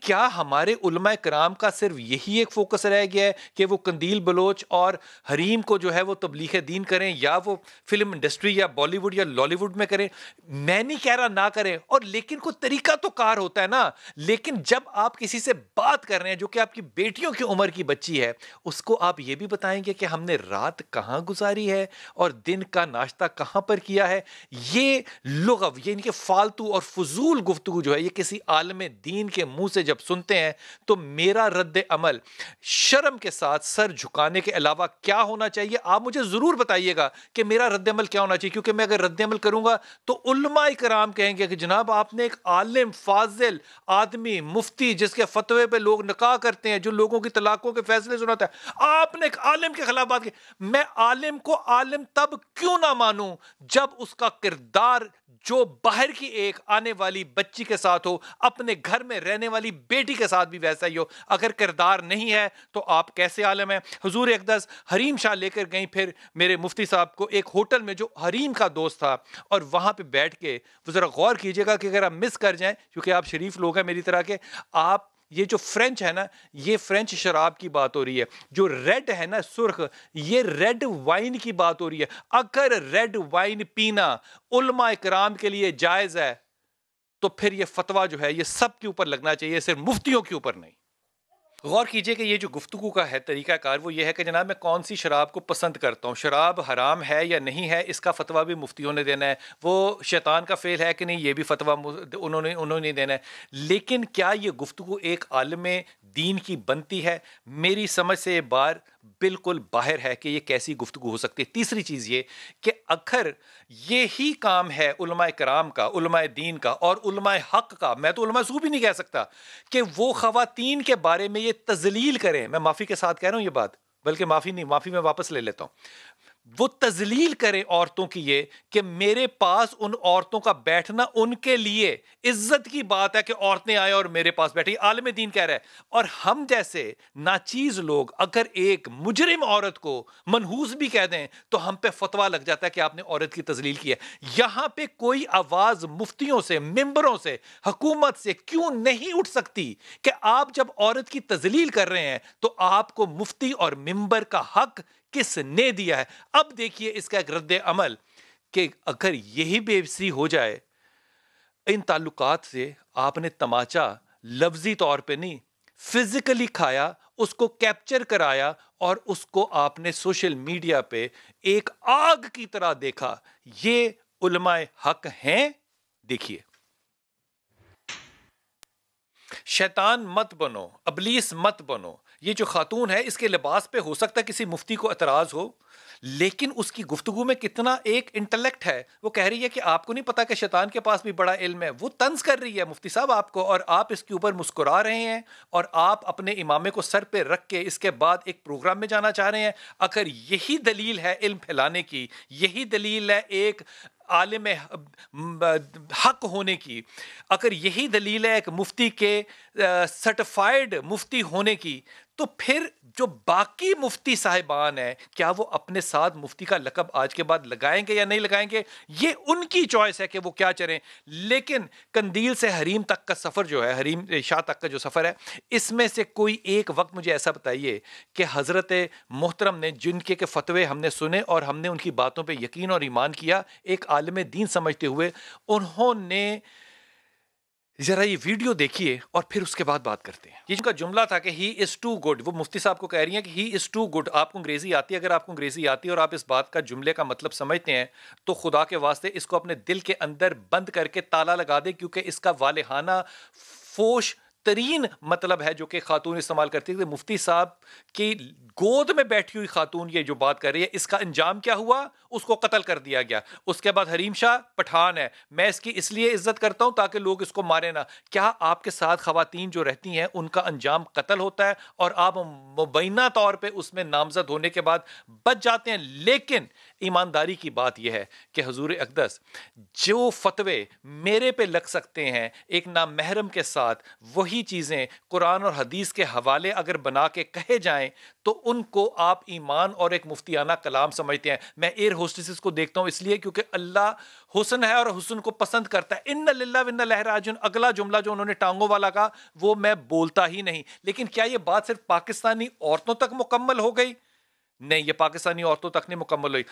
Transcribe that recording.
کیا ہمارے علماء کرام کا صرف یہی ایک فوکس رہ گیا ہے کہ وہ قندیل بلوچ اور حریم کو جو ہے وہ تبلیغ دین کریں، یا وہ فلم انڈسٹری یا بالی ووڈ یا لالی ووڈ میں کریں؟ میں نہیں کہہ رہا نہ کریں، اور لیکن کوئی طریقہ تو کار ہوتا ہے نا. لیکن جب آپ کسی سے بات کر رہے ہیں جو کہ آپ کی بیٹیوں کی عمر کی بچی ہے، اس کو آپ یہ بھی بتائیں گے کہ ہم نے رات کہاں گزاری ہے اور دن کا ناشتہ کہاں پر کیا ہے. یہ لغو، یہ ان کے فالتو اور فضول گفتگو جو ہے، یہ کسی عالم دین کے منہ سے جب سنتے ہیں تو میرا رد عمل شرم کے ساتھ سر جھکانے کے علاوہ کیا ہونا چاہیے؟ آپ مجھے ضرور بتائیے گا کہ میرا رد عمل کیا ہونا چاہیے، کیونکہ میں اگر رد عمل کروں گا تو علماء کرام کہیں گے کہ جناب آپ نے ایک عالم فاضل آدمی مفتی جس کے فتوے پہ لوگ نکاح کرتے ہیں، جو لوگوں کی طلاقوں کے فیصلے سناتا ہے، آپ نے ایک عالم کے خلاف بات کی. میں عالم کو عالم تب کیوں نہ مانوں جب اس کا کردار جو باہر کی ایک آنے والی بچی کے ساتھ ہو، اپنے گھر میں رہنے والی بیٹی کے ساتھ بھی ویسا ہی ہو. اگر کردار نہیں ہے تو آپ کیسے عالم ہیں؟ حضور اقدس حریم شاہ لے کر گئیں پھر میرے مفتی صاحب کو ایک ہوٹل میں جو حریم کا دوست تھا، اور وہاں پہ بیٹھ کے وہ ذرا غور کیجئے گا کہ اگر آپ مس کر جائیں، کیونکہ آپ شریف لوگ ہیں میری طرح کے، آپ یہ جو فرینچ ہے نا، یہ فرینچ شراب کی بات ہو رہی ہے، جو ریڈ ہے نا سرخ، یہ ریڈ وائن کی بات ہو رہی ہے. اگر ریڈ وائن پینا علماء کرام کے لیے جائز ہے تو پھر یہ فتویٰ جو ہے یہ سب کے اوپر لگنا چاہیے، صرف مفتیوں کے اوپر نہیں. غور کیجئے کہ یہ جو گفتگو کا ہے طریقہ کار، وہ یہ ہے کہ جناب میں کون سی شراب کو پسند کرتا ہوں، شراب حرام ہے یا نہیں ہے، اس کا فتویٰ بھی مفتیوں نے دینا ہے. وہ شیطان کا فعل ہے کہ نہیں، یہ بھی فتویٰ انہوں نے دینا ہے. لیکن کیا یہ گفتگو ایک عالم دین کی بنتی ہے؟ میری سمجھ سے یہ بار بالکل باہر ہے کہ یہ کیسی گفتگو ہو سکتی ہے. تیسری چیز یہ کہ اگر یہی کام ہے علماء کرام کا، علماء دین کا اور علماء حق کا، میں تو علماء سو بھی نہیں کہہ سکتا، کہ وہ خواتین کے بارے میں یہ تذلیل کریں، میں معافی کے ساتھ کہہ رہا ہوں یہ بات، بلکہ معافی نہیں، معافی میں واپس لے لیتا ہوں، وہ تذلیل کریں عورتوں کی، یہ کہ میرے پاس ان عورتوں کا بیٹھنا ان کے لیے عزت کی بات ہے کہ عورتیں آئیں اور میرے پاس بیٹھیں. عالم دین کہہ رہا ہے. اور ہم جیسے ناچیز لوگ اگر ایک مجرم عورت کو منحوس بھی کہہ دیں تو ہم پہ فتویٰ لگ جاتا ہے کہ آپ نے عورت کی تذلیل کی ہے. یہاں پہ کوئی آواز مفتیوں سے، ممبروں سے، حکومت سے کیوں نہیں اٹھ سکتی کہ آپ جب عورت کی تذلیل کر رہے ہیں تو آپ کو مفتی اور ممبر کا حق کس نے دیا ہے؟ اب دیکھیے اس کا ایک رد عمل کہ اگر یہی بے بسی ہو جائے ان تعلقات سے، آپ نے تماچا لفظی طور پہ نہیں، فزیکلی کھایا، اس کو کیپچر کرایا اور اس کو آپ نے سوشل میڈیا پہ ایک آگ کی طرح دیکھا. یہ علماء حق ہیں؟ دیکھیے، شیطان مت بنو، ابلیس مت بنو. یہ جو خاتون ہے اس کے لباس پہ ہو سکتا ہے کسی مفتی کو اعتراض ہو، لیکن اس کی گفتگو میں کتنا ایک انٹلیکٹ ہے. وہ کہہ رہی ہے کہ آپ کو نہیں پتا کہ شیطان کے پاس بھی بڑا علم ہے. وہ طنز کر رہی ہے مفتی صاحب آپ کو، اور آپ اس کے اوپر مسکرا رہے ہیں، اور آپ اپنے امامے کو سر پہ رکھ کے اس کے بعد ایک پروگرام میں جانا چاہ رہے ہیں. اگر یہی دلیل ہے علم پھیلانے کی، یہی دلیل ہے ایک عالم حق ہونے کی، اگر یہی دلیل ہے ایک مفتی کے سرٹیفائیڈ مفتی ہونے کی، تو پھر جو باقی مفتی صاحبان ہیں کیا وہ اپنے ساتھ مفتی کا لقب آج کے بعد لگائیں گے یا نہیں لگائیں گے؟ یہ ان کی چوائس ہے کہ وہ کیا چریں. لیکن قندیل سے حریم تک کا سفر جو ہے، حریم شاہ تک کا جو سفر ہے، اس میں سے کوئی ایک وقت مجھے ایسا بتائیے کہ حضرت محترم نے جن کے فتوے ہم نے سنے اور ہم نے ان کی باتوں پہ یقین اور ایمان کیا ایک عالم دین سمجھتے ہوئے، انہوں نے ذرا یہ ویڈیو دیکھیے اور پھر اس کے بعد بات کرتے ہیں. یہ جن کا جملہ تھا کہ ہی از ٹو گڈ، وہ مفتی صاحب کو کہہ رہی ہیں کہ ہی از ٹو گڈ. آپ کو انگریزی آتی ہے؟ اگر آپ کو انگریزی آتی ہے اور آپ اس بات کا جملے کا مطلب سمجھتے ہیں تو خدا کے واسطے اس کو اپنے دل کے اندر بند کر کے تالا لگا دیں، کیونکہ اس کا والہانہ فوش ترین مطلب ہے جو کہ خاتون استعمال کرتی ہے. مفتی صاحب کی گود میں بیٹھی ہوئی خاتون یہ جو بات کر رہی ہے، اس کا انجام کیا ہوا؟ اس کو قتل کر دیا گیا. اس کے بعد حریم شاہ پٹھان ہے، میں اس کی اس لیے عزت کرتا ہوں تاکہ لوگ اس کو مارے نہ. کیا آپ کے ساتھ خواتین جو رہتی ہیں ان کا انجام قتل ہوتا ہے اور آپ مبینہ طور پہ اس میں نامزد ہونے کے بعد بچ جاتے ہیں؟ لیکن ایمانداری کی بات یہ ہے کہ حضور اقدس جو فتوے میرے پہ لگ سکتے ہیں ایک نامحرم کے ساتھ، وہی وہی چیزیں قرآن اور حدیث کے حوالے اگر بنا کے کہے جائیں تو ان کو آپ ایمان اور ایک مفتیانہ کلام سمجھتے ہیں. میں ایئر ہوسٹسز کو دیکھتا ہوں اس لیے کیونکہ اللہ حسن ہے اور حسن کو پسند کرتا ہے. ان للہ و انا الیہ راجعون اگلا جملہ جو انہوں نے ٹانگوں والا کہا وہ میں بولتا ہی نہیں. لیکن کیا یہ بات صرف پاکستانی عورتوں تک مکمل ہو گئی؟ نہیں، یہ پاکستانی عورتوں تک نہیں مکمل ہوئی.